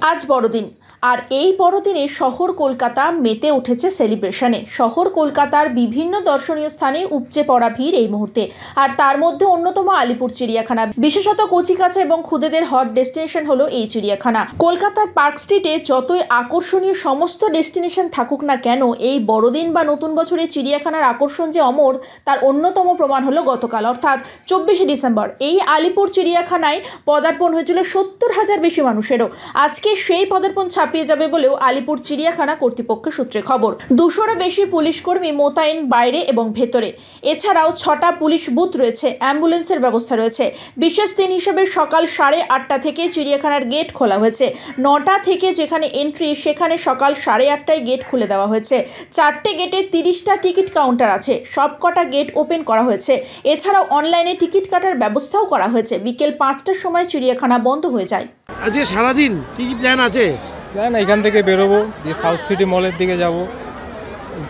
আজ বড়দিন আর এই বড়দিনে শহর কলকাতা মেতে উঠেছে সেলিব্রেশনে। শহর কলকাতার বিভিন্ন দর্শনীয় স্থানে উপচে পড়া ভিড় এই মুহূর্তে, আর তার মধ্যে অন্যতম আলিপুর চিড়িয়াখানা। বিশেষত কচিকাঁচা এবং খুদেদের হট ডেস্টিনেশন হলো এই চিড়িয়াখানা। কলকাতার পার্ক স্ট্রিটে যতই আকর্ষণীয় সমস্ত ডেস্টিনেশন থাকুক না কেন, এই বড়দিন বা নতুন বছরে চিড়িয়াখানার আকর্ষণ যে অমর তার অন্যতম প্রমাণ হলো গতকাল অর্থাৎ 24শে ডিসেম্বর এই আলিপুর চিড়িয়াখানায় পদার্পণ হয়েছিল 70,000 বেশি মানুষেরও। আজকে সেই পদার্পণ ছাপিয়ে যাবে বলেও আলিপুর চিড়িয়াখানা কর্তৃপক্ষ সূত্রে খবর। 200-এরও বেশি পুলিশ কর্মী মোতায়েন বাইরে এবং ভেতরে। এছাড়াও 6টা পুলিশ বুথ রয়েছে, অ্যাম্বুলেন্সের ব্যবস্থা রয়েছে। বিশেষ দিন হিসেবে সকাল 8:30 থেকে চিড়িয়াখানার গেট খোলা হয়েছে। 9টা থেকে যেখানে এন্ট্রি সেখানে সকাল 8:30টায় গেট খুলে দেওয়া হয়েছে। 4টে গেটে 30টা টিকিট কাউন্টার আছে, সবকটা গেট ওপেন করা হয়েছে। এছাড়াও অনলাইনে টিকিট কাটার ব্যবস্থাও করা হয়েছে। বিকেল 5টার সময় চিড়িয়াখানা বন্ধ হয়ে যায়। আজকে সারাদিন কি কি প্ল্যান আছে? প্ল্যান এখান থেকে বেরোবো, দিয়ে সাউথ সিটি মলের দিকে যাব,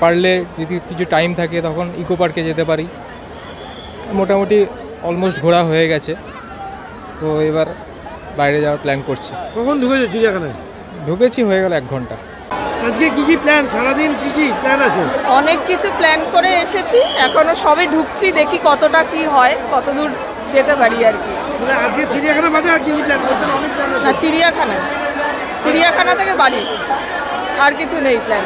পারলে যদি কিছু টাইম থাকে তখন ইকো পার্কে যেতে পারি। মোটামুটি অলমোস্ট ঘোরা হয়ে গেছে, তো এবার বাইরে যাওয়ার প্ল্যান করছি। কখন ঢুকেছো চিড়িয়াখানায়? ঢুকেছি হয়ে গেল 1 ঘন্টা। আজকে কি কি প্ল্যান, সারাদিন কি কি প্ল্যান আছে? অনেক কিছু প্ল্যান করে এসেছি, এখনো সবে ঢুকছি, দেখি কতটা কি হয়, কত দূর যেতে পারি আর কি। মানে আজকে চিড়িয়াখানা বাদে আর কি কি প্ল্যান করছেন? অনেক প্ল্যান আছে। না, চিড়িয়াখানা থেকে বাড়ি, আর কিছু নেই প্ল্যান।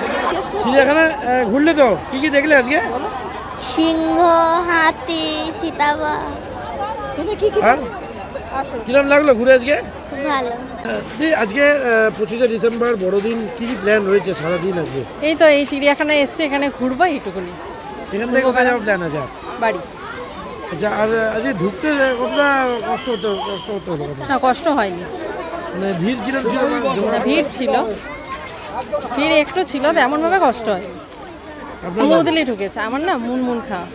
চিড়িয়াখানা ঘুরলে তো কি কি দেখলে আজকে? সিংহ, হাতি, চিতাবাঘ। তুমি কি কি কিরম লাগলো ঘুরে আজকে? খুব ভালো। আজকে 25শে ডিসেম্বর বড়দিন, কি কি প্ল্যান রয়েছে সারাদিন আজকে? এই তো এই চিড়িয়াখানায় এসছে, এখানে ঘুরবো এইটুকুনি। এখান থেকে কোথায় যাওয়ার প্ল্যান আছে? বাড়ি। আচ্ছা, আর আজকে ঢুকতে কতটা কষ্ট হতো? না, কষ্ট হয়নি। মানে ভিড় কিরম ছিল? ভিড় ছিল, ভিড় একটু ছিল, তেমনভাবে কষ্ট হয়। স্মুথলি ঢুকেছে। আমার না মুনমুন খাওয়া।